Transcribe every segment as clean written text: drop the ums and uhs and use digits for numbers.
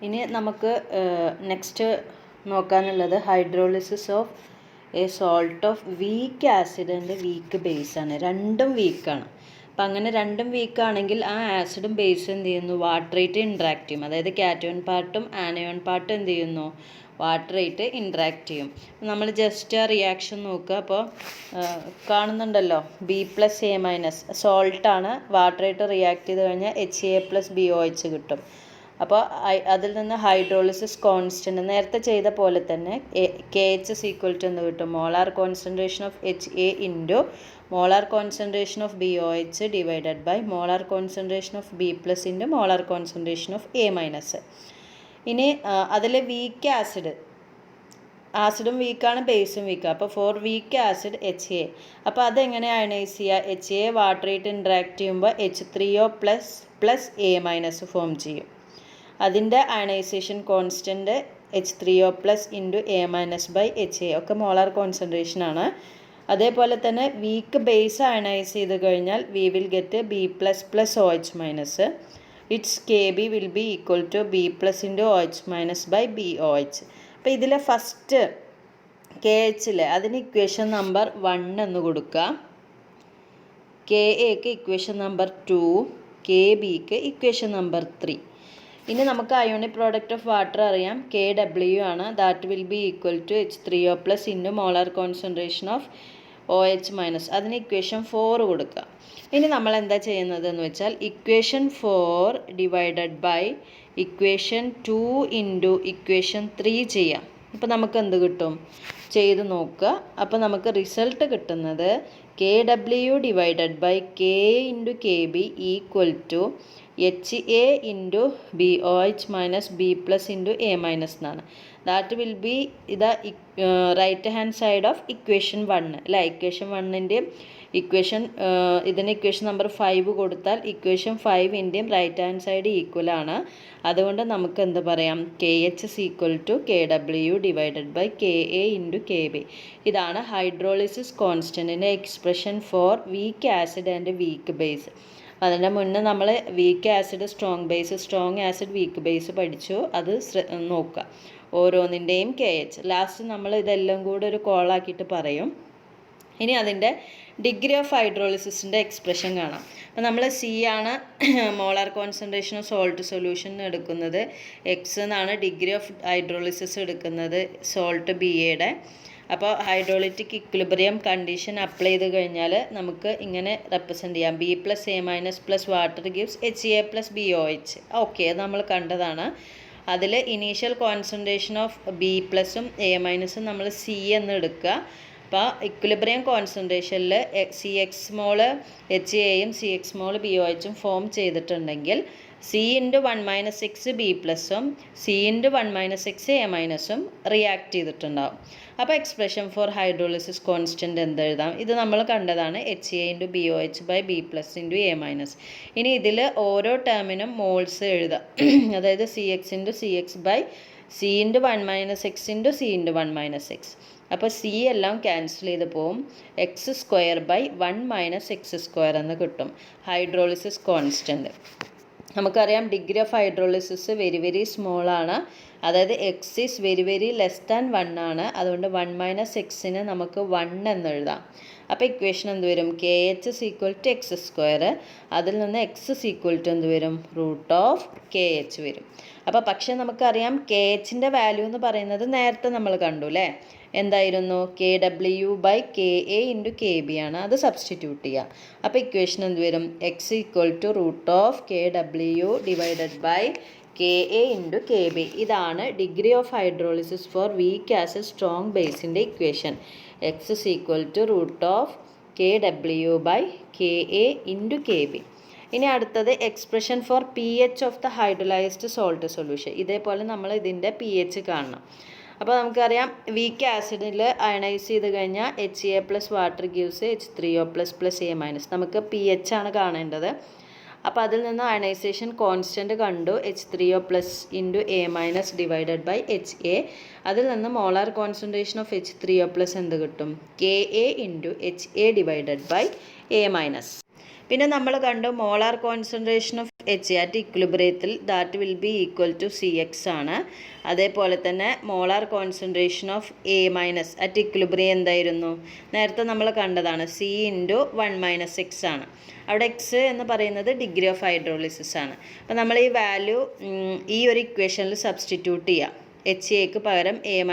ഇനി നമുക്ക് നെക്സ്റ്റ് നോക്കാനുള്ളത് hydrolysis of a salt of weak acid and weak base ആണ്. രണ്ടും വീക്കാണ്. അപ്പം അങ്ങനെ രണ്ടും വീക്കാണെങ്കിൽ ആ ആസിഡും ബേസും എന്ത് ചെയ്യുന്നു, വാട്ടറായിട്ട് ഇൻട്രാക്ട് ചെയ്യും. അതായത് കാറ്റയോൺ പാർട്ടും ആനയോൺ പാർട്ടും എന്ത് ചെയ്യുന്നു, വാട്ടറായിട്ട് ഇൻട്രാക്ട് ചെയ്യും. നമ്മൾ ജസ്റ്റ് ആ റിയാക്ഷൻ നോക്കുക. അപ്പോൾ കാണുന്നുണ്ടല്ലോ, B+A- സോൾട്ടാണ്, വാട്ടറായിട്ട് റിയാക്ട് ചെയ്ത് കഴിഞ്ഞാൽ HCl+BOH കിട്ടും. അപ്പോൾ അതിൽ നിന്ന് ഹൈഡ്രോളിസിസ് കോൺസ്റ്റൻറ്റ് നേരത്തെ ചെയ്ത പോലെ തന്നെ KH = എന്ന് കിട്ടും, molar concentration of HA into molar concentration of BOH divided by molar concentration of B+ into molar concentration of A-. ഇനി അതിൽ വീക്ക് ആസിഡും വീക്കാണ്, ബേസും വീക്കാണ്. അപ്പോൾ ഫോർ വീക്ക് ആസിഡ് HA. അപ്പോൾ അതെങ്ങനെ അയണൈസ് ചെയ്യുക, HA വാട്ടറായിട്ട് ഇൻട്രാക്ട് ചെയ്യുമ്പോൾ H3O+ A- ഫോം ചെയ്യും. അതിൻ്റെ ionisation constant H3O+ into A-/HA ഒക്കെ മോളാർ കോൺസെൻട്രേഷനാണ്. അതേപോലെ തന്നെ വീക്ക് ബേസ് അയണൈസ് ചെയ്ത് കഴിഞ്ഞാൽ we will get B++OH-. It's KB will be equal to B+ into OH- അപ്പോൾ ഇതിലെ ഫസ്റ്റ് KH അതിന് ഇക്വേഷൻ നമ്പർ 1 എന്ന് കൊടുക്കുക, KAക്ക് ഇക്വേഷൻ നമ്പർ 2, KBക്ക് ഇക്വേഷൻ നമ്പർ 3. ഇനി നമുക്ക് അയോണിക് പ്രോഡക്റ്റ് ഓഫ് വാട്ടർ അറിയാം, KW ആണ്. That will be equal to H3O+ into molar concentration of OH-. അതിന് ഇക്വേഷൻ 4 കൊടുക്കുക. ഇനി നമ്മൾ എന്താ ചെയ്യുന്നത് എന്ന് വെച്ചാൽ equation 4 divided by equation 2 into equation 3 ചെയ്യാം. അപ്പോൾ നമുക്ക് എന്ത് കിട്ടും, ചെയ്ത് നോക്കുക. അപ്പോൾ നമുക്ക് റിസൾട്ട് കിട്ടുന്നത് KW divided by K into KB equal to HA into BOH minus B+ into A- എന്നാണ്. That will be right hand side of equation 1 അല്ലേ. ഇക്വേഷൻ 1-ൻ്റെയും ഇതിന് ഇക്വേഷൻ നമ്പർ 5 കൊടുത്താൽ ഇക്വേഷൻ 5-ൻ്റെയും റൈറ്റ് ഹാൻഡ് സൈഡ് ഈക്വൽ ആണ്. അതുകൊണ്ട് നമുക്ക് എന്ത് പറയാം, KH = KW divided by KA into KB. ഇതാണ് ഹൈഡ്രോളിസിസ് കോൺസ്റ്റൻറ്റിൻ്റെ expression for weak acid and weak base. അതിൻ്റെ മുന്നേ നമ്മൾ weak acid strong base, strong acid weak base പഠിച്ചു. അത് നോക്കുക ഓരോന്നിൻ്റെയും KH. ലാസ്റ്റ് നമ്മൾ ഇതെല്ലാം കൂടെ ഒരു കോളാക്കിയിട്ട് പറയും. ഇനി അതിൻ്റെ ഡിഗ്രി ഓഫ് ഹൈഡ്രോളിസിസിൻ്റെ എക്സ്പ്രഷൻ കാണാം. അപ്പോൾ നമ്മൾ C ആണ് molar concentration of salt solution എടുക്കുന്നത്, X എന്നാണ് ഡിഗ്രി ഓഫ് ഹൈഡ്രോളിസിസ് എടുക്കുന്നത് സോൾട്ട് BAയുടെ. അപ്പോൾ ഹൈഡ്രോളിറ്റിക് ഇക്വിലിബ്രിയം കണ്ടീഷൻ അപ്ലൈ ചെയ്ത് കഴിഞ്ഞാൽ നമുക്ക് ഇങ്ങനെ റെപ്രസെൻ്റ് ചെയ്യാം, B+A- water gives HCl+BOH. Okay, അത് നമ്മൾ കണ്ടതാണ്. അതിൽ ഇനീഷ്യൽ കോൺസെൻട്രേഷൻ ഓഫ് B+ഉം A- നമ്മൾ C എന്ന് എടുക്കുക. അപ്പോൾ ഇക്വിലിബ്രിയം കോൺസെൻട്രേഷനിൽ CX മോള് HAയും CX മോള് BOHും ഫോം ചെയ്തിട്ടുണ്ടെങ്കിൽ C × 1 - X B+ഉം C × 1 - X A- റിയാക്ട് ചെയ്തിട്ടുണ്ടാവും. അപ്പോൾ എക്സ്പ്രഷൻ ഫോർ ഹൈഡ്രോളിസിസ് കോൺസ്റ്റൻറ്റ് എന്തെഴുതാം, ഇത് നമ്മൾ കണ്ടതാണ്, HA × BOH by B+ into A-. ഇനി ഇതിൽ ഓരോ ടേമിനും മോൾസ് എഴുതാം. അതായത് CX × CX by C × 1 - X into C × 1 - X. അപ്പോൾ C എല്ലാം ക്യാൻസൽ ചെയ്ത് പോവും, X² ബൈ 1 - X² എന്ന് കിട്ടും ഹൈഡ്രോളിസിസ് കോൺസ്റ്റൻറ്റ്. നമുക്കറിയാം degree of hydrolysis very very small ആണ്. അതായത് X is very very less than 1 ആണ്. അതുകൊണ്ട് 1 - Xന് നമുക്ക് 1 എന്ന് എഴുതാം. അപ്പോൾ ഇക്വേഷൻ എന്ത് വരും, KH = X². അതിൽ നിന്ന് X = എന്ത് വരും, √KH വരും. അപ്പോൾ പക്ഷേ നമുക്കറിയാം KHൻ്റെ വാല്യൂ എന്ന് പറയുന്നത് നേരത്തെ നമ്മൾ കണ്ടു അല്ലേ, എന്തായിരുന്നു, KW by KA into KB ആണ്. അത് സബ്സ്റ്റിറ്റ്യൂട്ട് ചെയ്യുക. അപ്പോൾ ഇക്വേഷൻ എന്ത് വരും, X = √KW divided by KA into KB. ഇതാണ് degree of hydrolysis for weak acid strong ബേസിൻ്റെ equation. X = √KW by KA into KB. ഇനി അടുത്തത് expression for pH of the hydrolysed salt solution. ഇതേപോലെ നമ്മൾ ഇതിൻ്റെ pH കാണണം. അപ്പോൾ നമുക്കറിയാം വീക്ക് ആസിഡിൽ അയണൈസ് ചെയ്ത് കഴിഞ്ഞാൽ HCl+ water gives H3O+ A-. നമുക്ക് pH ആണ് കാണേണ്ടത്. അപ്പോൾ അതിൽ നിന്ന് അയണൈസേഷൻ കോൺസ്റ്റൻറ്റ് കണ്ടു, H3O+ into A- divided by HA. അതിൽ നിന്ന് മോളാർ കോൺസെൻട്രേഷൻ ഓഫ് H3O+ എന്ത് കിട്ടും, KA into HA divided by A-. പിന്നെ നമ്മൾ കണ്ടു molar concentration of H at ഇക്വിലിബ്രിയത്തിൽ that will be equal to CX ആണ്. അതേപോലെ തന്നെ molar concentration of A- at equilibrium എന്തായിരുന്നു? നേരത്തെ നമ്മൾ കണ്ടതാണ്, C × 1 - X ആണ്. അവിടെ X എന്ന് പറയുന്നത് ഡിഗ്രി ഓഫ് ഹൈഡ്രോളിസിസ് ആണ്. അപ്പോൾ നമ്മൾ ഈ വാല്യൂ ഈ ഒരു ഇക്വേഷനിൽ സബ്സ്റ്റിറ്റ്യൂട്ട് ചെയ്യാം. HAക്ക് പകരം A-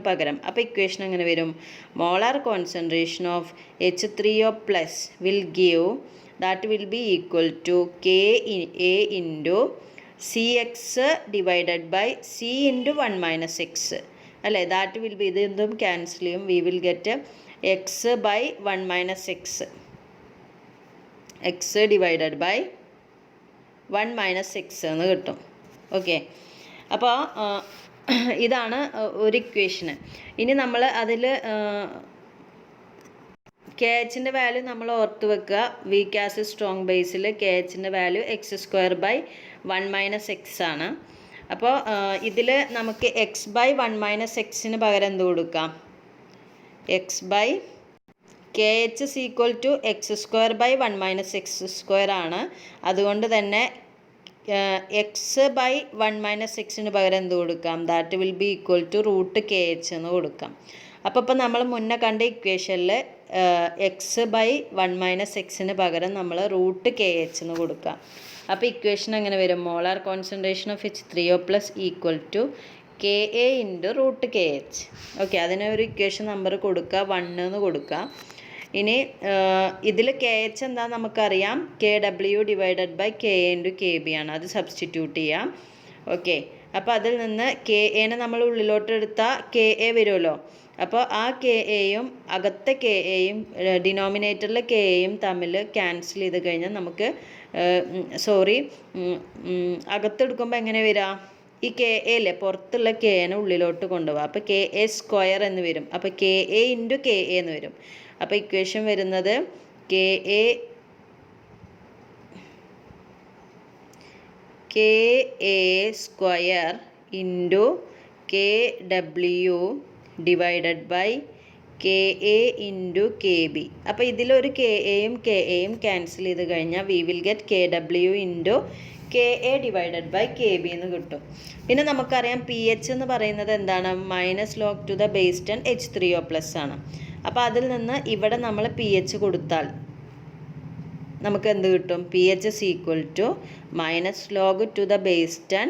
പകരം. അപ്പോൾ ഇക്വേഷൻ എങ്ങനെ വരും? Molar concentration of H3O+ will give that will be equal to KA × CX divided by C × 1 - X അല്ലേ? ദാറ്റ് വിൽ ബി, ഇതെന്തും ക്യാൻസൽ ചെയ്യും. We will get X/1 - X divided by 1 - X എന്ന് കിട്ടും. Okay, അപ്പോൾ ഇതാണ് ഒരു ഇക്വേഷന്. ഇനി നമ്മൾ അതിൽ KHൻ്റെ വാല്യൂ നമ്മൾ ഓർത്ത് വെക്കുക. വീക്ക് ആസിഡ് സ്ട്രോങ് ബേസിൽ KHൻ്റെ വാല്യൂ X² / 1 - X ആണ്. അപ്പോൾ ഇതിൽ നമുക്ക് X/1 - Xന് പകരം എന്ത് കൊടുക്കാം? KH is equal to X² / 1 - X² ആണ്. അതുകൊണ്ട് തന്നെ X/1 - Xന് പകരം എന്ത് കൊടുക്കാം? That will be equal to √KH എന്ന് കൊടുക്കാം. അപ്പോൾ നമ്മൾ മുന്നേ കണ്ട ഇക്വേഷനിൽ X/1 - Xന് പകരം നമ്മൾ √KH എന്ന് കൊടുക്കാം. അപ്പോൾ ഇക്വേഷൻ എങ്ങനെ വരും? Molar concentration of H3O+ equal to KA × √KH. Okay, അതിനൊരു ഇക്വേഷൻ നമ്പർ കൊടുക്കുക, 1 എന്ന് കൊടുക്കുക. ഇനി ഇതിൽ KH എന്താണെന്ന് നമുക്കറിയാം, KW divided by KA × KB ആണ്. അത് സബ്സ്റ്റിറ്റ്യൂട്ട് ചെയ്യാം. ഓക്കെ, അപ്പോൾ അതിൽ നിന്ന് KAനെ നമ്മൾ ഉള്ളിലോട്ട് എടുത്താൽ KA വരുമല്ലോ. അപ്പോൾ ആ KAയും അകത്തെ KAയും ഡിനോമിനേറ്ററിലെ KAയും തമ്മിൽ ക്യാൻസൽ ചെയ്ത് കഴിഞ്ഞാൽ നമുക്ക് അകത്തെടുക്കുമ്പോൾ എങ്ങനെ വരിക? ഈ KA അല്ലേ, പുറത്തുള്ള KAനെ ഉള്ളിലോട്ട് കൊണ്ടുപോകാം. അപ്പോൾ KA² എന്ന് വരും. അപ്പോൾ KA × KA എന്ന് വരും. അപ്പോൾ ഇക്വേഷൻ വരുന്നത് KA × KW divided by KA × KB. അപ്പോൾ ഇതിലൊരു KAയും KAയും ക്യാൻസൽ ചെയ്ത് കഴിഞ്ഞാൽ we will get KW × KA divided by KB എന്ന് കിട്ടും. പിന്നെ നമുക്കറിയാം pH എന്ന് പറയുന്നത് എന്താണ്? -log⁴ H3O+ ആണ്. അപ്പോൾ അതിൽ നിന്ന് ഇവിടെ നമ്മൾ pH കൊടുത്താൽ നമുക്ക് എന്ത് കിട്ടും? pH is equal to -log⁴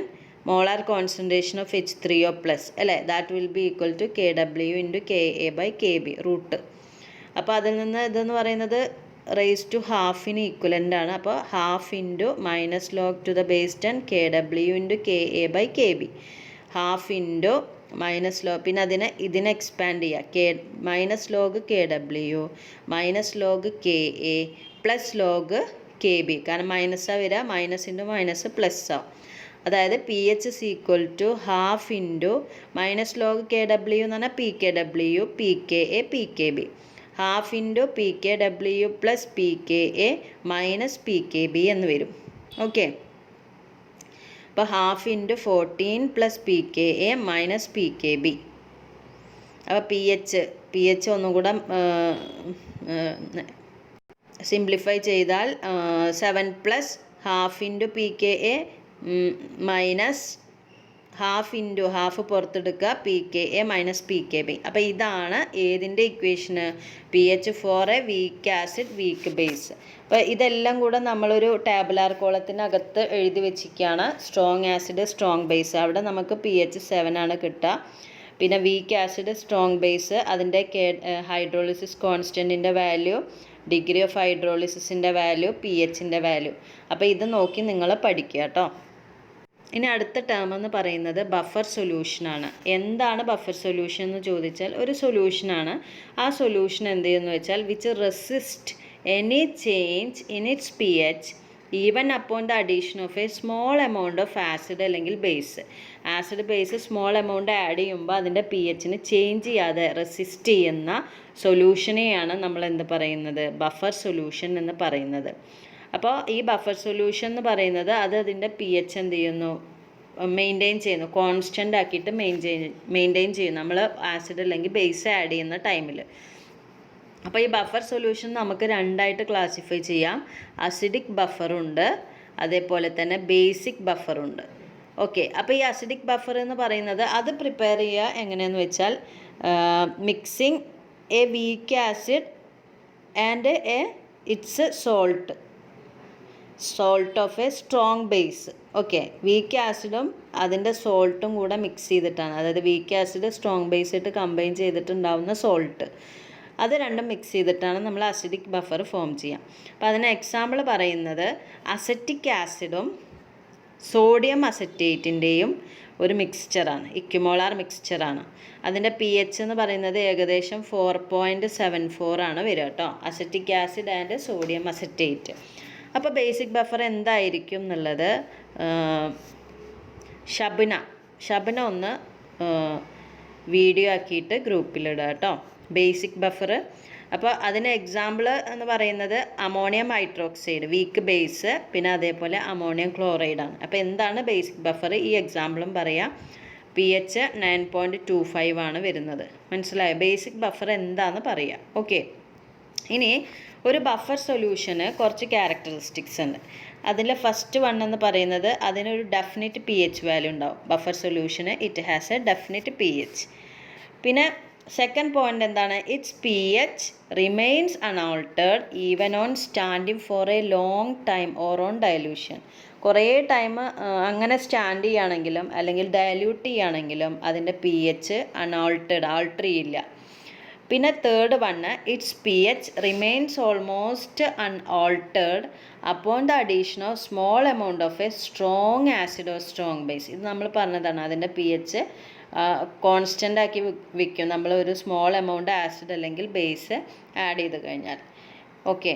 molar concentration of H3O+ അല്ലേ? That will be equal to KW × KA by KB root. അപ്പോൾ അതിൽ നിന്ന് ഇതെന്ന് പറയുന്നത് ½ ഈക്വലൻ്റ് ആണ്. അപ്പോൾ ½ × -log⁴ KW × KA by KB, ½ -log, പിന്നെ ഇതിനെ എക്സ്പാൻഡ് ചെയ്യുക, -log KW -log KA +log KB, കാരണം മൈനസാണ് വരിക, -∗ ++. അതായത് pH is equal to ½ × -log KW എന്ന് പറഞ്ഞാൽ PKW PKA PKB, ½ PKW + PKA - PKB എന്ന് വരും. ഓക്കെ, അപ്പോൾ ½ × 14 + PKA - PKB. അപ്പോൾ pH ഒന്നും കൂടെ സിംപ്ലിഫൈ ചെയ്താൽ 7 + ½ PKA ½ പുറത്തെടുക്കുക, PKA - PKB. അപ്പോൾ ഇതാണ് ഏതിൻ്റെ ഇക്വേഷന്? pH for a weak acid weak base. അപ്പോൾ ഇതെല്ലാം കൂടെ നമ്മളൊരു ടാബുലാർ കോളത്തിനകത്ത് എഴുതി വെച്ചിരിക്കുകയാണ്. സ്ട്രോങ് ആസിഡ് സ്ട്രോങ് ബേസ്, അവിടെ നമുക്ക് pH 7 ആണ് കിട്ടുക. പിന്നെ വീക്ക് ആസിഡ് സ്ട്രോങ് ബേസ്, അതിൻ്റെ ഹൈഡ്രോളിസിസ് കോൺസ്റ്റൻറ്റിൻ്റെ വാല്യൂ, ഡിഗ്രി ഓഫ് ഹൈഡ്രോളിസിസിൻ്റെ വാല്യൂ, pHൻ്റെ വാല്യൂ. അപ്പോൾ ഇത് നോക്കി നിങ്ങൾ പഠിക്കുക കേട്ടോ. ഇനി അടുത്ത ടേം എന്ന് പറയുന്നത് ബഫർ സൊല്യൂഷനാണ്. എന്താണ് ബഫർ സൊല്യൂഷൻ എന്ന് ചോദിച്ചാൽ ഒരു സൊല്യൂഷനാണ്. ആ സൊല്യൂഷൻ എന്ത് ചെയ്യുമെന്ന് വെച്ചാൽ which resist any change in its pH even upon the addition of a small amount of acid അല്ലെങ്കിൽ base. Acid base small amount add ചെയ്യുമ്പോൾ അതിൻ്റെ pHന് ചേഞ്ച് ചെയ്യാതെ റെസിസ്റ്റ് ചെയ്യുന്ന സൊല്യൂഷനെയാണ് നമ്മൾ എന്ത് പറയുന്നത്? ബഫർ സൊല്യൂഷൻ എന്ന് പറയുന്നത്. അപ്പോൾ ഈ ബഫർ സൊല്യൂഷൻ എന്ന് പറയുന്നത് അതിൻ്റെ pH എന്ത് ചെയ്യുന്നു? മെയിൻറ്റെയിൻ ചെയ്യുന്നു, കോൺസ്റ്റൻ്റ് ആക്കിയിട്ട് മെയിൻറ്റെയിൻ ചെയ്യുന്നു നമ്മൾ ആസിഡ് അല്ലെങ്കിൽ ബേസ് ആഡ് ചെയ്യുന്ന ടൈമിൽ. അപ്പോൾ ഈ ബഫർ സൊല്യൂഷൻ നമുക്ക് രണ്ടായിട്ട് ക്ലാസിഫൈ ചെയ്യാം. അസിഡിക് ബഫറുണ്ട്, അതേപോലെ തന്നെ ബേസിക് ബഫറുണ്ട്. ഓക്കെ, അപ്പോൾ ഈ അസിഡിക് ബഫർ എന്ന് പറയുന്നത് അത് പ്രിപ്പയർ ചെയ്യുക എങ്ങനെയെന്ന് വെച്ചാൽ mixing a weak acid and its salt of a strong base. Okay, weak ആസിഡും അതിൻ്റെ സോൾട്ടും കൂടെ മിക്സ് ചെയ്തിട്ടാണ്, അതായത് വീക്ക് ആസിഡ് സ്ട്രോങ് ബേസ് ആയിട്ട് കമ്പൈൻ ചെയ്തിട്ടുണ്ടാവുന്ന സോൾട്ട്, അത് രണ്ടും മിക്സ് ചെയ്തിട്ടാണ് നമ്മൾ അസിഡിക് ബഫർ ഫോം ചെയ്യാം. അപ്പോൾ അതിന് എക്സാമ്പിൾ പറയുന്നത് അസറ്റിക് ആസിഡും സോഡിയം അസറ്റേറ്റിൻ്റെയും ഒരു മിക്സ്ചറാണ്, ഇക്വിമോളാർ മിക്സ്ചറാണ്. അതിൻ്റെ പി എച്ച് എന്ന് പറയുന്നത് ഏകദേശം 4.74 ആണ് വരിക കേട്ടോ, acetic acid and sodium acetate. അപ്പോൾ ബേസിക് ബഫർ എന്തായിരിക്കും എന്നുള്ളത് ഷബിന ഒന്ന് വീഡിയോ ആക്കിയിട്ട് ഗ്രൂപ്പിലിടുക കേട്ടോ, ബേസിക് ബഫർ. അപ്പോൾ അതിന് എക്സാമ്പിൾ എന്ന് പറയുന്നത് അമോണിയം ഹൈഡ്രോക്സൈഡ് വീക്ക് ബേസ്, പിന്നെ അതേപോലെ അമോണിയം ക്ലോറൈഡാണ്. അപ്പോൾ എന്താണ് ബേസിക് ബഫർ, ഈ എക്സാമ്പിളും പറയാം. പി എച്ച് 9.25 ആണ് വരുന്നത്. മനസ്സിലായോ? ബേസിക് ബഫർ എന്താണെന്ന് പറയാം. ഓക്കെ, ഇനി ഒരു ബഫർ സൊല്യൂഷന് കുറച്ച് ക്യാരക്ടറിസ്റ്റിക്സ് ഉണ്ട്. അതിൽ ഫസ്റ്റ് വൺ എന്ന് പറയുന്നത് അതിനൊരു ഡെഫിനിറ്റ് പി എച്ച് വാല്യൂ ഉണ്ടാവും. Buffer solution it has a definite P H. പിന്നെ സെക്കൻഡ് പോയിന്റ് എന്താണ്? It's P H remains unaltered even on standing for a long time or on dilution. കുറേ time അങ്ങനെ stand ചെയ്യുകയാണെങ്കിലും അല്ലെങ്കിൽ dilute ചെയ്യുകയാണെങ്കിലും അതിൻ്റെ P H alter ചെയ്യില്ല. പിന്നെ third one it's P H remains almost unaltered upon the addition of small amount of a strong acid or strong base. ഇത് നമ്മൾ പറഞ്ഞതാണ്, അതിൻ്റെ പി എച്ച് കോൺസ്റ്റൻ്റ് ആക്കി വയ്ക്കും നമ്മൾ ഒരു സ്മോൾ എമൗണ്ട് ആസിഡ് അല്ലെങ്കിൽ ബേസ് ആഡ് ചെയ്ത് കഴിഞ്ഞാൽ. ഓക്കെ,